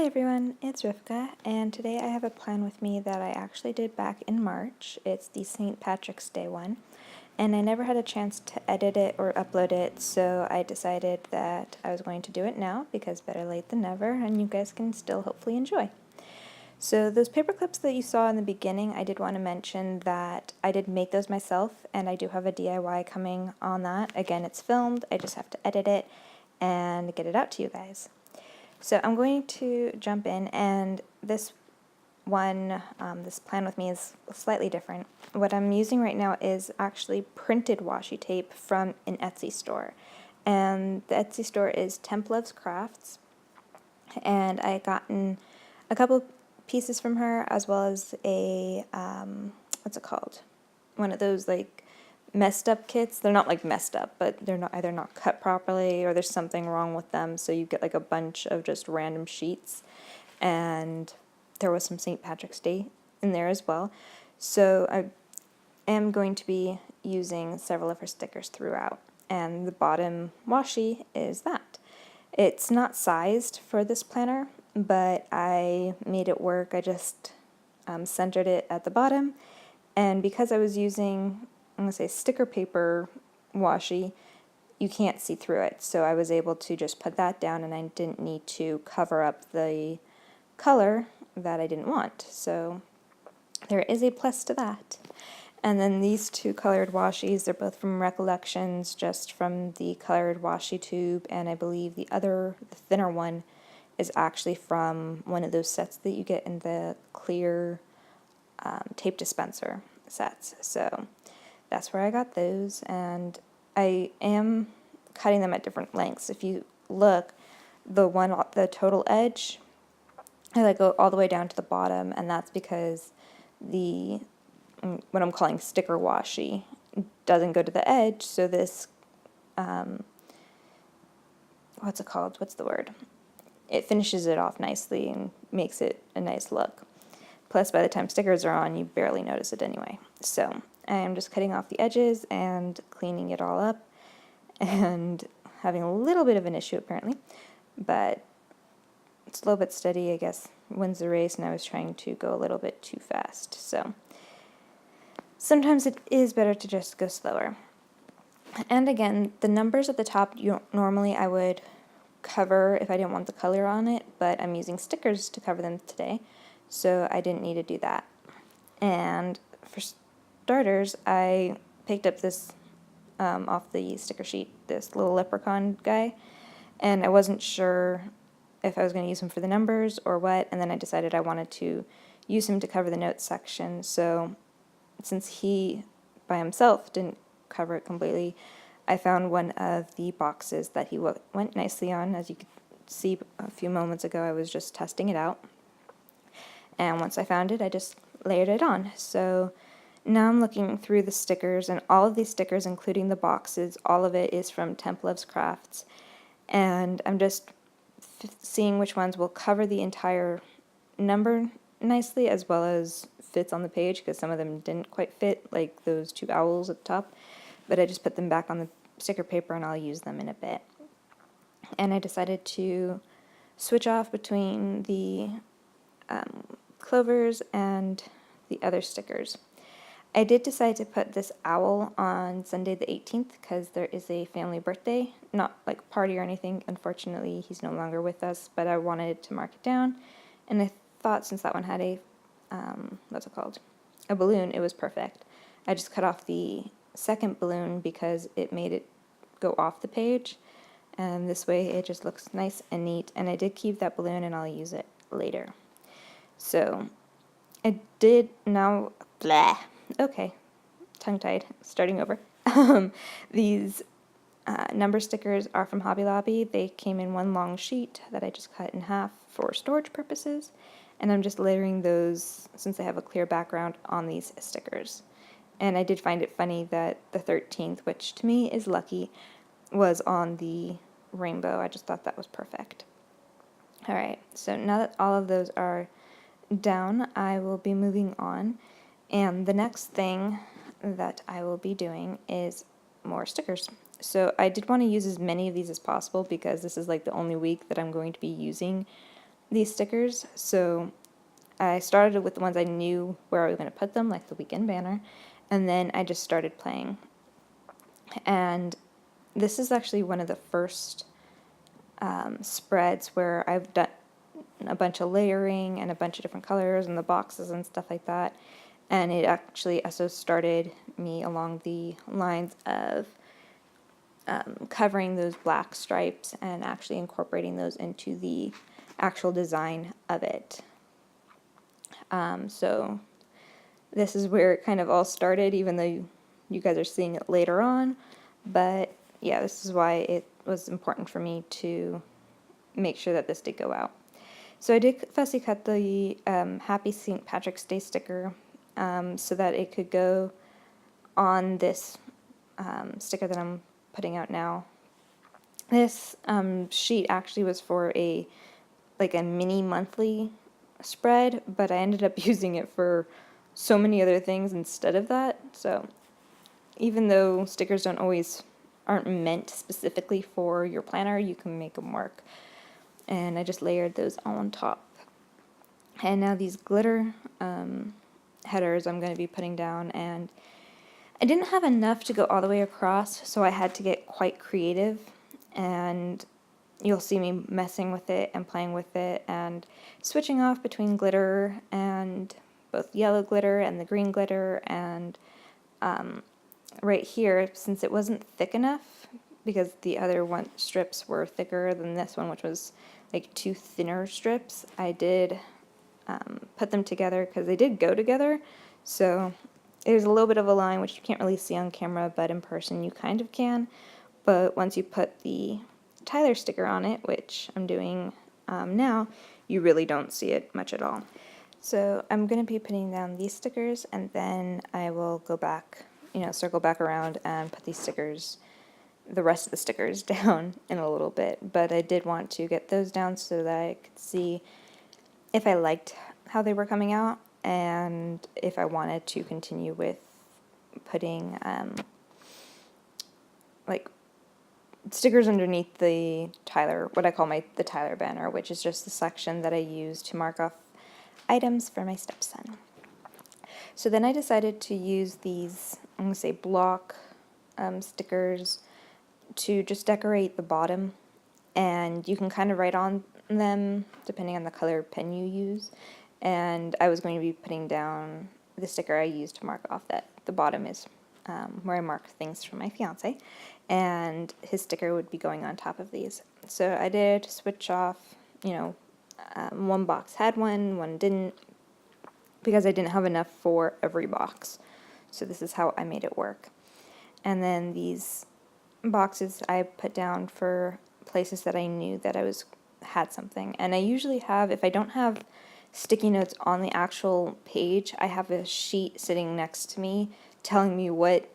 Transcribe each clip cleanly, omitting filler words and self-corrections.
Hi everyone, it's Rivka, and today I have a plan with me that I actually did back in March. It's the St. Patrick's Day one, and I never had a chance to edit it or upload it, so I decided that I was going to do it now because better late than never, and you guys can still hopefully enjoy. So those paper clips that you saw in the beginning, I did want to mention that I did make those myself, and I do have a DIY coming on that. Again, it's filmed, I just have to edit it and get it out to you guys. So I'm going to jump in, and this plan with me is slightly different. What I'm using right now is actually printed washi tape from an Etsy store. And the Etsy store is Templove's Crafts, and I gotten a couple pieces from her as well as a, what's it called? One of those like messed up kits. They're not like messed up, but they're not either not cut properly or there's something wrong with them, so you get like a bunch of just random sheets. And there was some St. Patrick's Day in there as well, so I am going to be using several of her stickers throughout, and the bottom washi is that. It's not sized for this planner, but I made it work. I just centered it at the bottom, and because I was using, I'm going to say, sticker paper washi, you can't see through it, so I was able to just put that down, and I didn't need to cover up the color that I didn't want, so there is a plus to that. And then these two colored washis, they're both from Recollections, just from the colored washi tube, and I believe the thinner one, is actually from one of those sets that you get in the clear tape dispenser sets. So that's where I got those, and I am cutting them at different lengths. If you look, the total edge, I like go all the way down to the bottom, and that's because what I'm calling sticker washi doesn't go to the edge, so this, what's it called? What's the word? It finishes it off nicely and makes it a nice look. Plus, by the time stickers are on, you barely notice it anyway. So I'm just cutting off the edges and cleaning it all up, and having a little bit of an issue apparently, but slow but steady, I guess, wins the race, and I was trying to go a little bit too fast. So sometimes it is better to just go slower. And again, the numbers at the top, normally I would cover if I didn't want the color on it, but I'm using stickers to cover them today, so I didn't need to do that. And for starters, I picked up this off the sticker sheet, this little leprechaun guy, and I wasn't sure if I was going to use him for the numbers or what, and then I decided I wanted to use him to cover the notes section. So since he by himself didn't cover it completely, I found one of the boxes that he went nicely on. As you could see a few moments ago, I was just testing it out, and once I found it, I just layered it on. So now I'm looking through the stickers, and all of these stickers, including the boxes, all of it is from Templove's Crafts, and I'm just seeing which ones will cover the entire number nicely, as well as fits on the page, because some of them didn't quite fit, like those two owls at the top, but I just put them back on the sticker paper and I'll use them in a bit. And I decided to switch off between the clovers and the other stickers. I did decide to put this owl on Sunday the 18th because there is a family birthday, not like party or anything. Unfortunately, he's no longer with us, but I wanted to mark it down, and I thought since that one had a, what's it called, a balloon, it was perfect. I just cut off the second balloon because it made it go off the page, and this way it just looks nice and neat, and I did keep that balloon and I'll use it later. So I did now, blah. Okay, tongue-tied, starting over. These number stickers are from Hobby Lobby. They came in one long sheet that I just cut in half for storage purposes, and I'm just layering those, since they have a clear background, on these stickers. And I did find it funny that the 13th, which to me is lucky, was on the rainbow. I just thought that was perfect. Alright, so now that all of those are down, I will be moving on. And the next thing that I will be doing is more stickers. So I did want to use as many of these as possible because this is like the only week that I'm going to be using these stickers, so I started with the ones I knew where I was going to put them, like the weekend banner, and then I just started playing. And this is actually one of the first spreads where I've done a bunch of layering and a bunch of different colors and the boxes and stuff like that. And it actually also started me along the lines of covering those black stripes and actually incorporating those into the actual design of it. So this is where it kind of all started, even though you guys are seeing it later on. But yeah, this is why it was important for me to make sure that this did go out. So I did fussy cut the Happy St. Patrick's Day sticker so that it could go on this sticker that I'm putting out now. This sheet actually was for a mini monthly spread, but I ended up using it for so many other things instead of that. So even though stickers aren't meant specifically for your planner, you can make them work. And I just layered those all on top. And now these glitter headers I'm going to be putting down, and I didn't have enough to go all the way across, so I had to get quite creative, and you'll see me messing with it and playing with it and switching off between glitter and both yellow glitter and the green glitter, and right here, since it wasn't thick enough, because the other strips were thicker than this one, which was like 2 thinner strips, I did put them together because they did go together. So there's a little bit of a line which you can't really see on camera, but in person you kind of can. But once you put the Tyler sticker on it, which I'm doing now, you really don't see it much at all. So I'm going to be putting down these stickers, and then I will go back, circle back around and put the rest of the stickers down in a little bit. But I did want to get those down so that I could see if I liked how they were coming out and if I wanted to continue with putting stickers underneath the Tyler, what I call the Tyler banner, which is just the section that I use to mark off items for my stepson. So then I decided to use these, I'm going to say block stickers to just decorate the bottom, and you can kind of write on them depending on the color pen you use. And I was going to be putting down the sticker I used to mark off that the bottom is where I mark things for my fiance, and his sticker would be going on top of these. So I did switch off, one box had one didn't, because I didn't have enough for every box. So this is how I made it work. And then these boxes I put down for places that I knew that I had something. And I usually have, if I don't have sticky notes on the actual page, I have a sheet sitting next to me telling me what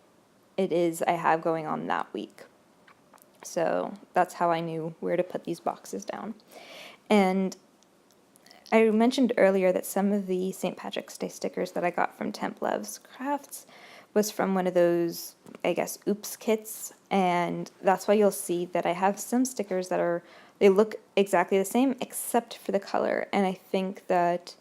it is I have going on that week. So that's how I knew where to put these boxes down. And I mentioned earlier that some of the St. Patrick's Day stickers that I got from Temp Loves Crafts was from one of those, I guess, oops kits, and that's why you'll see that I have some stickers that they look exactly the same except for the color, and I think that's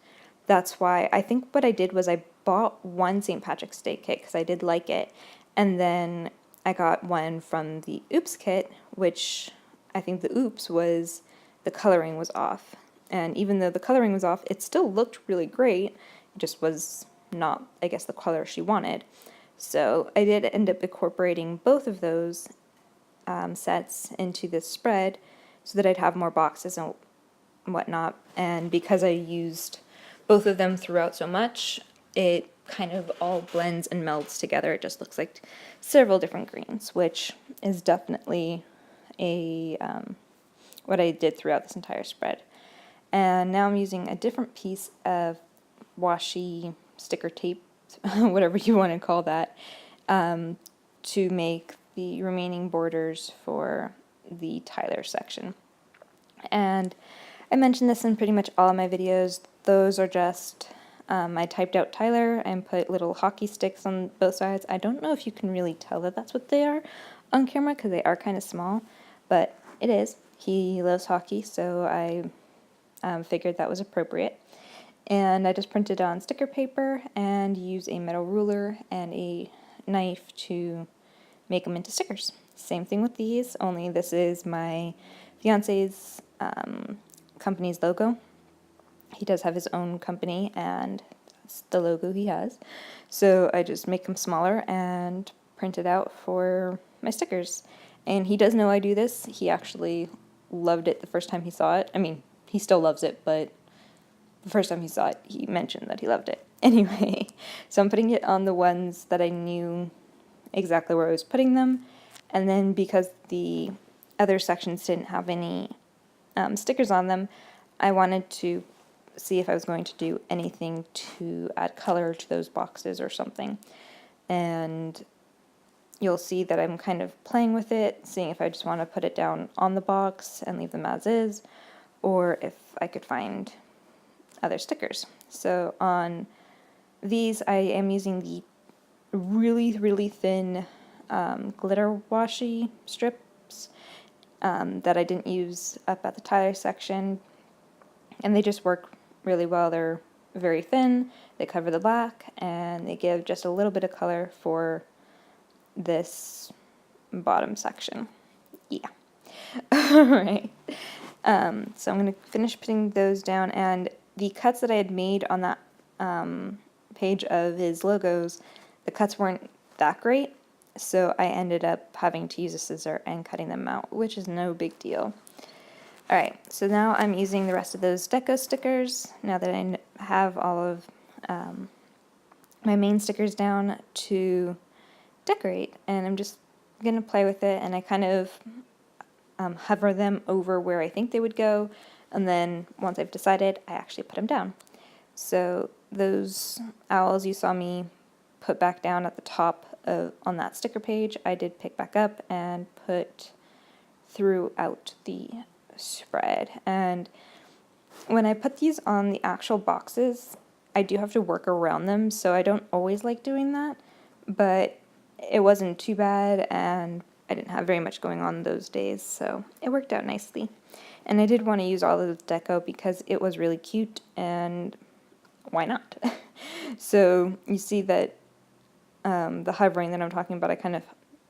why. I think what I did was I bought one St. Patrick's Day kit because I did like it, and then I got one from the oops kit, which I think the oops was the coloring was off. And even though the coloring was off, it still looked really great. It just was not, I guess, the color she wanted. So I did end up incorporating both of those sets into this spread so that I'd have more boxes and whatnot. And because I used both of them throughout so much, it kind of all blends and melds together. It just looks like several different greens, which is definitely what I did throughout this entire spread. And now I'm using a different piece of washi sticker tape, whatever you want to call that, to make the remaining borders for the Tyler section. And I mentioned this in pretty much all of my videos. Those are just, I typed out Tyler and put little hockey sticks on both sides. I don't know if you can really tell that that's what they are on camera because they are kind of small, but it is. He loves hockey, so I figured that was appropriate. And I just printed on sticker paper and use a metal ruler and a knife to make them into stickers. Same thing with these, only this is my fiance's company's logo. He does have his own company, and that's the logo he has. So I just make them smaller and print it out for my stickers. And he does know I do this. He actually loved it the first time he saw it. I mean, he still loves it, but the first time he saw it, he mentioned that he loved it. Anyway, so I'm putting it on the ones that I knew exactly where I was putting them. And then because the other sections didn't have any stickers on them, I wanted to see if I was going to do anything to add color to those boxes or something. And you'll see that I'm kind of playing with it, seeing if I just want to put it down on the box and leave them as is, or if I could find other stickers. So on these, I am using the really, really thin glitter washi strips that I didn't use up at the Tyler section, and they just work really well. They're very thin, they cover the black, and they give just a little bit of color for this bottom section. Yeah. Alright. So I'm going to finish putting those down, and the cuts that I had made on that page of his logos, the cuts weren't that great, so I ended up having to use a scissor and cutting them out, which is no big deal. Alright, so now I'm using the rest of those deco stickers, now that I have all of my main stickers down, to decorate, and I'm just going to play with it, and I kind of hover them over where I think they would go, and then once I've decided, I actually put them down. So those owls you saw me put back down at the top on that sticker page, I did pick back up and put throughout the spread. And when I put these on the actual boxes, I do have to work around them, so I don't always like doing that, but it wasn't too bad, and I didn't have very much going on those days, so it worked out nicely. And I did want to use all of the deco because it was really cute, and why not? So you see that the hovering that I'm talking about, I kind of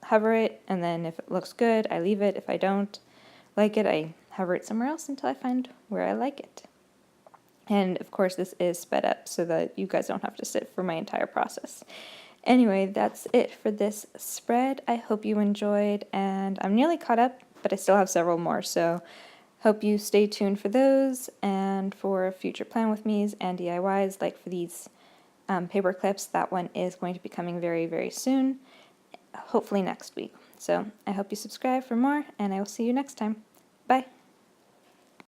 hover it, and then if it looks good, I leave it. If I don't like it, I hover it somewhere else until I find where I like it. And of course this is sped up so that you guys don't have to sit for my entire process. Anyway, that's it for this spread. I hope you enjoyed, and I'm nearly caught up, but I still have several more, so hope you stay tuned for those and for future Plan With Me's and DIYs, like for these paper clips. That one is going to be coming very, very soon, hopefully next week. So I hope you subscribe for more, and I will see you next time. Bye!